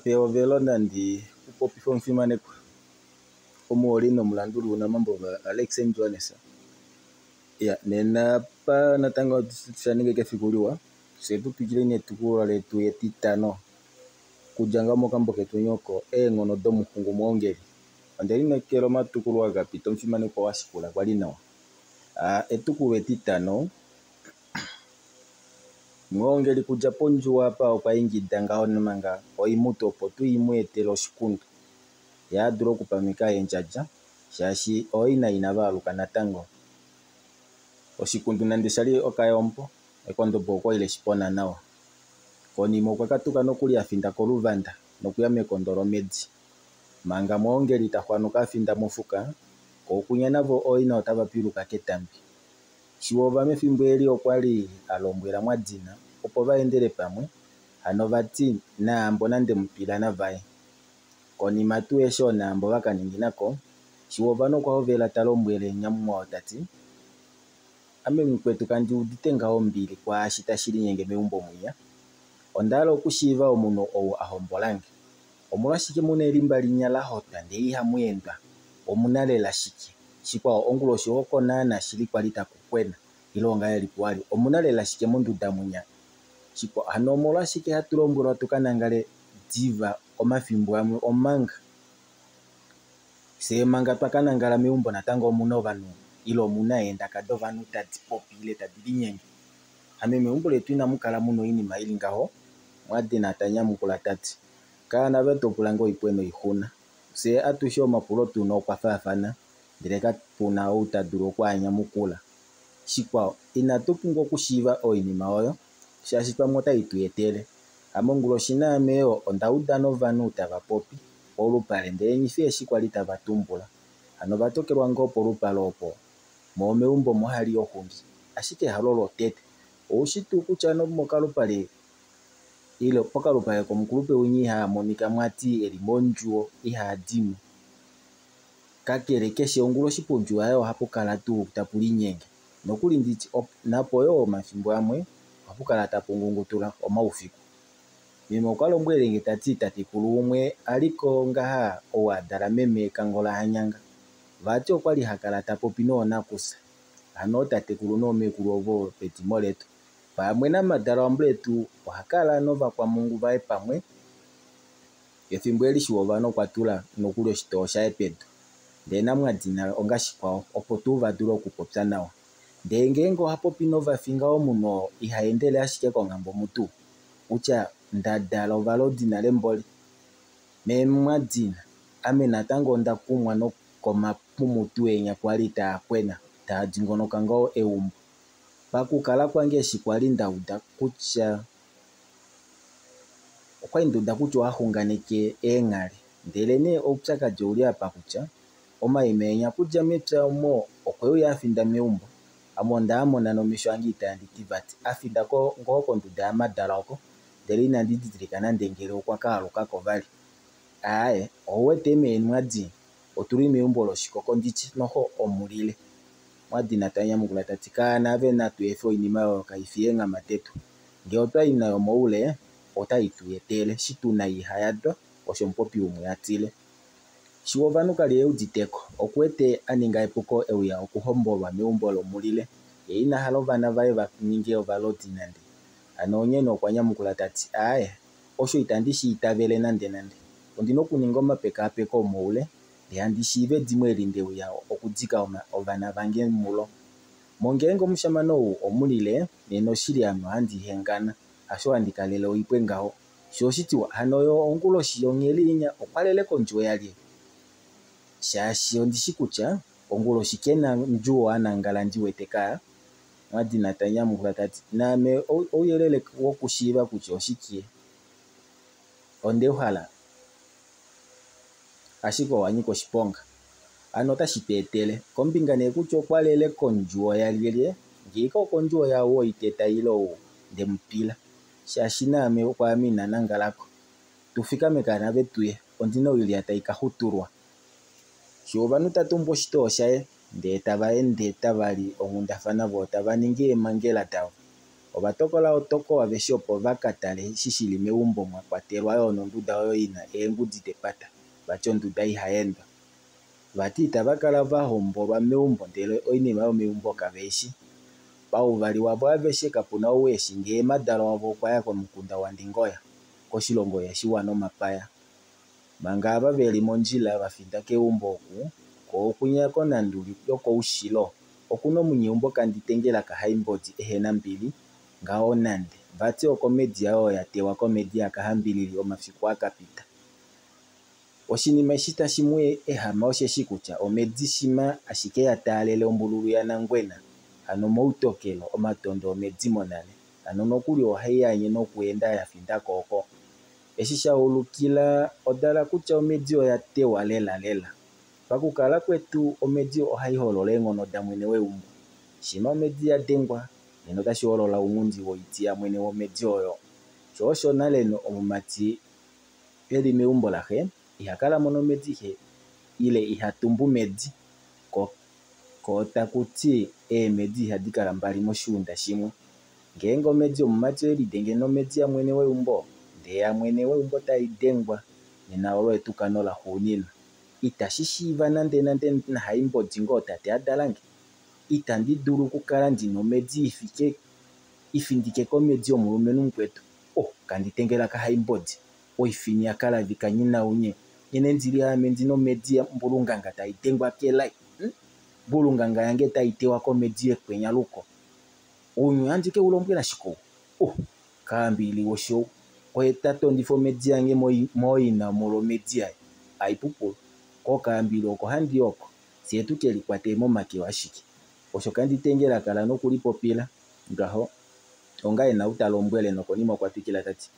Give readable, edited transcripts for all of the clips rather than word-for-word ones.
peo velo nandi upopi fo mfimane kwa omuoli no mulandulu na mambo va Alex Johannes ya nena pa natango tsanike kefikuliwa setu pikile ni tukula letu yetitano kujanga mokambo ketu nyoko ngono domu kungu mwongeli andeli na kero matukulwa gapito mfimane kwa wasikula kwa linawa etukulu etitano mwongeli kuja ponju hapa opaingi danga onamanga oimuto potu imwetelo shikundu ya duro kupamika enjaja shashi oina inavaluka natango oshikundu nandishali okayompo ekondo boko ile shipona nawa konimo kwakatuka nokuli afinda koluvanda nokuya mekondolo medzi manga mwongeli tahwanuka afinda mofuka kokunya navo oina otavapiluka ketambi shiwova mefimbo eli okwali alombwela mwadzina opo vaendele pamwe ano vati naambo nande mupila navaye konima tu esho naambo vakaninginako shiwova nokwaovela talombwele nyamumwa otati ame mkwetu kandi uditenga ombili kwa ashita shili nyenge meumbo mwiya ondala okushiva omuno owo ahombolange omulwa shike muna elimba linyala hota ndei hamwendwa omuna lela shike shikwa ongulo shiwoko nana shili kwalita kukwena ilonga yali kwali omuna lela shike munduda munya shikwa ano omulwa shike hatulombwelwa tukanangale diva omafimbo amwe omanga semanga twakanangala meumbo natango omuna ovanu ilo muna enda kado vanu tadi popile tadi linyenge ame meumbo letu inamukala muno inima ili ngaho mwade natanya mukula tati kana veto pulango ipweno ihuna se atushio mapulo tuno kwa fafana direka puna utaduro kwa anyamukula shikwa inatupungo kushiva oinima oyo shashitwa mota ituyetele amongulo shina ameo ondaudano vanu utava popi olupale ndenyifie shikwa litava tumbula ano vatokelwa ngo polupalo opo meumbo mohali ohungi ashike halolo tete oshitu kuchano mokalupale ilo pokalupale komukulupe unyiha monika mwati elimonjuo ihadimu kakele keshe ongulo shipunju ayo hapo kala tu tapuli nyenge nokuli nditi napo yo mafimbo amwe hapo kala tapungungutula omaufiku mimo kwalombwele ngetati tatikulu umwe aliko ngaha owadala meme kangola hanyanga vati okwali hakala tapopino nakusa ano tatekulu no mekulu ovo petimo letu pamwe na madala wambletu ohakala nova kwa Mungu vae pamwe ethimbo eli shiwova nokwatula nokuli oshitosha epedu ndena mwadzina onga shikwao opo tuvadula okupopya nawa ndengengo hapopi nova finga omuno ihaendele ashike kongambo mutu ucha ndadala ovalodina lemboli memwadzina ame natango ndakumwa nokomapumutu enya kwali taakwena taadingonoka ngo eumbo pakukala kwange shikwali ndauda kutya okwali nduda kutya wahunganeke eng'ale ndele ne oupyakadhi uli apa kutya omaimenya kudya mepya omo okweyo yafinda meumbo amo ndaamona nomisho angi itanditi vati afinda ngo konduda yamadala oko ndele inandidhidhilika nande ngele okwakaalukako vali aye owete meni mwadi otuli meumbo loshikoko ndichi noho omulile mwadi natanya mukula tati kana ave natu efo inima yo kaifie nga matetu nge otwa ina yo moule otayituyetele shituna ihayadwa osho mpopi umwe atile shiwova kali euditeko okwete aninga epuko euya okuhombolwa meumbo lomulile ina halovana vae vaninge ovalodi nande ano onyene okwanyamukula tati aye osho itandishi itavele nande ondino kuninga omapekapeko omoule ndeyandishive dimwe elinde uya okudzika ovana vange mulo mongengo mushamano omulile neno shili ano handihengana asho andikalele oipwe ngaho shoshitiwa hano yo ongulo shiyongelinya okwalele konjuo yali shashi ondishi kutya ongulo shikena njuo anangala ndiweteka mwadi natanya mukula tati name oyelele wokushiva kutya oshikie ondehala ashiko wanyiko shiponga ano tashipetele kombinga nekutya okwalele konjuo yalile ngiko konjuo yawo iteta ilo ndemupila shashi name okwamina nangalako tufika mekana vetuye ondino ili ataikahutulwa shiwova nutatumbo shitosha ndeta vaende tavali ongundafana vo tavaningi emangela tawo Obatokola otoko waveshi opo vakatale shishili megumbo mwakwatelwa yo nondunda oyo yina eengudzi tepata vatya ondunda ihayi endwa. Vati itavakala vahombolwa megumbo ndele iinima yomegumbo kaveyishi. Pauvali wavo aveshe kapuna uweshi ngele madalo wavo okwaya komukunda wandingoya koshilongo yeshiwa nomapaya. Manga ava veli mondjila vafinda kegumbo oku, ko okunya konanduli yokoushilo okuna omunyegumbo kanditengela kahaimbodi ehena mbili ngawo nande vati okomedi yawo yatewa komedi yakahambilili omafiku akapita. Oshinima eshi tashi mu ehama osheshi kutya omedi shima ashike yataalele ombululu yaNangwena, ano moutokelo omatondo omedi monale, ano nokuli ohayi yanye nokweenda yafinda kooko. Eshi shahulukila odala kutya omedi oya tewa lela lela. Pakukala kwetu omedi ohayi holola eengono dha mwene wegumbo. Shima omedi yadhengwa nena otashi holola uungundi woiti ya mwene womedi oyo. Sho osho nale omumati eli megumbo lahe ihakala mo nomedi ihe ile ihatumbu medi ko takuti eemedi ihadhi kala mbali moshuunda shimwe. Ngele omedi omumati eli dhenge nomedi ya mwene wegumbo ndele ya mwene wegumbo tayi dhengwa nena olo etukano lahuunina. Itashi shiiva nande nande nahaimbodi ngoo tate adalange. Itandi dulu kukala ndina omedi ifindike komedi yomulumentu mukwetu. Kanditengela kahaimbodi oifini yakalavika nyina unye. Nene ndili hame ndina omedi ya mbulunganga tayi dhengwa kelayi. Mbulunganga yange tayi tewa komedi yekwenya luko. Unyu andike ulombwela shiko. Kaambili wosho oye tatondifo omedi yange mooyina molo omedi yaye. Aipupulu. Ko kaambili oko handi oko. Sietu keli kwate momake washiki. Osho kanditengela kala nokulipopila. Ngaho onga ena utalombwele nokonima kwatwikila tati.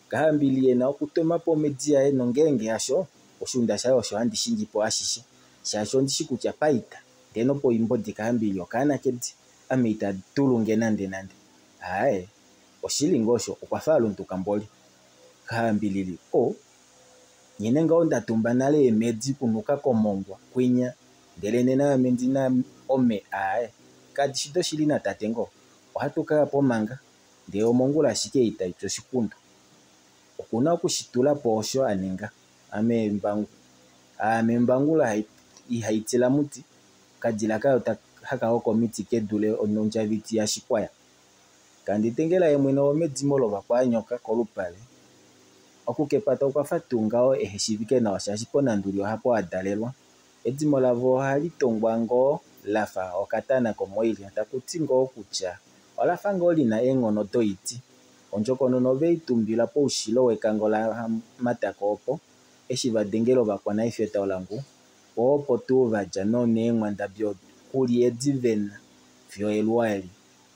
Kaambili yena okutoma po omedi yaye nongenge yasho. Oshunda shayo osho handi shingipo ashishi. Shasho ndishi kutya paita. Teno po imbodi kaambili okana kedi. Ame itatulunge nande nande. Oshilingo osho okwafala omuntu kamboli. Kaambilili nyene nga onda tumba nale emedi kunuka komongwa kwinya ndele nena amendina ome kadishito shili na tate ngo ohatu kala pomanga ndele omongula ashike itaitso shikundu okuna okushitula po osho aninga ame mbangula ihaitsila muti kadila kayo haka hoko miti kedule onondjaviti ya shikwaya. Kanditengela ye mwene omedi molova kwa nyoka kolupale. Okukepata okwafa tungao eheshivike nawa shashi ponanduli ohapo adalelwa. Edimo lavo ohali tongwa ngoo lafa okatana komoili takuti ngoo kutya olafa ngoo lina eengono dhoiti. Ondjokonona oveyi tumbila poushilo wekango la matako opo eshi vadengela ovakwana ifeta olangu opo tuu vadja noneemwanda kuli edi vena vyo eluwali.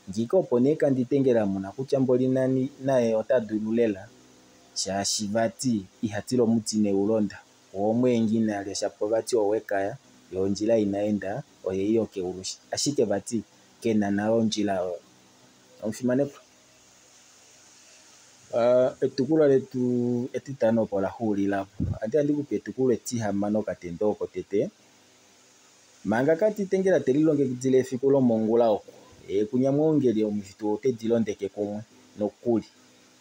Ngiko opo nee kanditengela muna kutya mboli naye otadulu lela shashi vati ihatilo muti neulonda omweengi nale shapo vati owekaya yo ondjila inaenda oye iyo keulushi ashike vati kena nayo ondjila omufimanepo. Etukulo letu etitano opo lahuulilapo. Andi kupe etukulo etihamano katendo oko tete. Manga katitengela telilongekidhile efiku lomongula oko. Kunya mwongeli omifitu otedilondeke kumwe nokuli.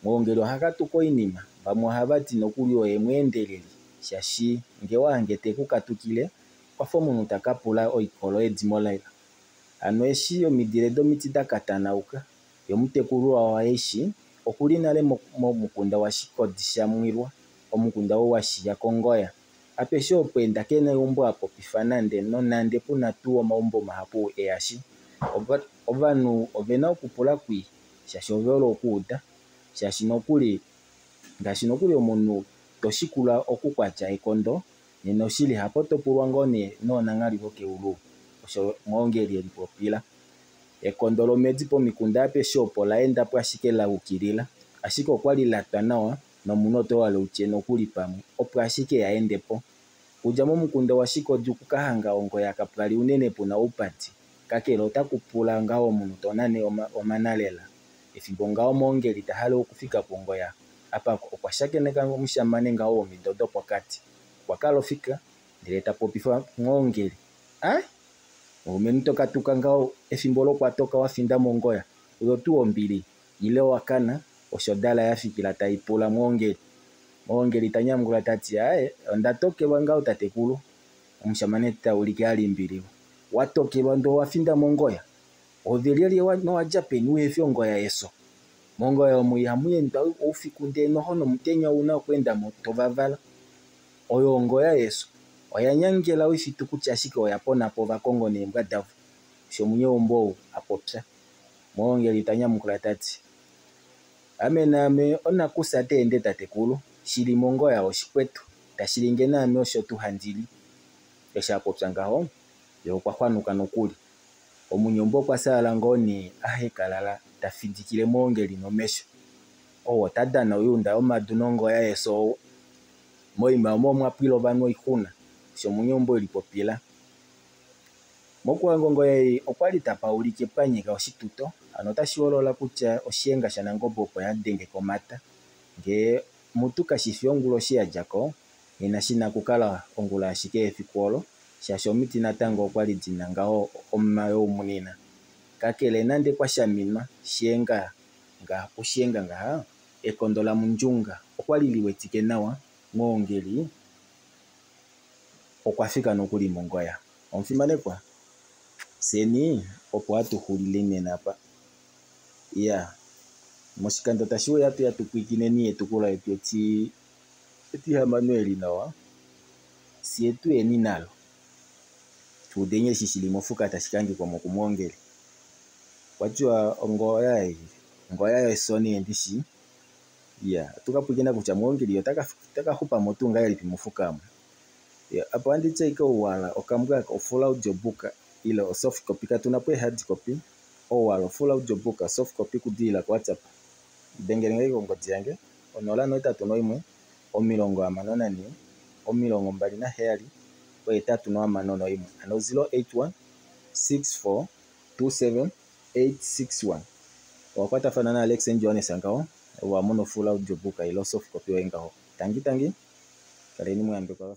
Mwongeli ohakatuko inima. Vamwe ohavati nokuli oye mweendeleli. Shashi nge wahangete kukatukile kwafa omuntu takapula oikolo edimo lela. Ano eshi omidile dhomiti dhakatanauka yomutekulu wawo eshi okuli nale momukunda wa Shikodi shamwilwa omukunda washiya kongoya. Apeshi opweenda kena egumbo apopifa nande nonande puna tuu omagumbo mahapu eyashi. Ovanhu ovena okupula kwi shashi ovehole okuuda shashi nokuli ngashi nokuli omuntu toshikula okukwatya ekondo nena oshili hapo topulwa ngoo noonang'ali vokeulu. Osho mwongeli eli popila. Ekondo lomedi pomikunda apeshi opo laendapo ashike la ukilila ashike okwali latwa nawa nomuntu oto hala wutye nokuli pamwe opo ashike yaendepo. Kudja momukunda wa Shikodi okukahanga ongoya kapwali unene puna uupati kakele otakupula ngao omuntu tonane omanalela. Ethimbo ngao mwongeli tahala okufika pongoya apa okwashakeneka omushamane ngao womindo dhopokati. Kwakala ofika ndele tapopithwa mwongeli. Omulumentu tokatuka ngao ethimbo lokwatoka wafinda mongoya. Oyo tuu ombili ile wakana oshodala yafikila taipula mwongeli tanyamukula tati aye ndatokebwa ngao tatekulu omushamane taulike alimbiliwa watokebwa ndo wafinda mongoya oveleli no wajapeni uefyo ngoya yeso mongoya omuyamuyenda ufikunde nohono mutenya una kwenda motovavala oyo ngoya yeso oyanyangela wifituku chashike oyapona po vakongo nembwa davu shomunye ombo apopsa mwongeli tanyamukula tati amename onakusa teende tatekulu shili mongoya oshikwetu tashilinge nami osho tuhandili eshapopsa ngaho yo kwahwanuka nokuli omunyombo kwasala ngoni ahekalala tafidikile mwongeli nomesho owo tadana uyunda omadu nongoya yeso moima mwapwilo vano ihuna shomunyombo ilipopila mokuwangongoya okwali tapaulike panyika oshituto ano tashiolola kutya oshiyenga shanangombe opo yadenge komata nge mutu kashifi ongulo shiyajako nena shina kukala ongula ashike efikwolo shasho omiti natango okwali dina ngaho omayo umunina kakele nande kwashaminwa shiyenga ngaha ekondola munjunga okwali liwetike nawa mwongeli okwafika nokuli mongoya omufimanekwa seni opo atuhulile nenapa moshikando tashiwe yatupwikine ni etukula yetu etihamano eli nawa si etu eni nalo tudenye shishili mofuka tashikangikwa mokumwongeli wajua ngoya yesoni endishi tukapwikina kutya mwongeli taka motunga yalipi mofukamo apo anditse ika uwala okambwa ofula audiobook ile soft copy katunapo hard copy owala ofula audiobook soft copy kudila kwa WhatsApp dengelenga ikongodzi yange 081 54 27 341 ano 081 64 27 861 wakwatafana na Alex Jones angao wa mono full audiobook ilo soft copy wengaho tangi kaleni mwambe kwa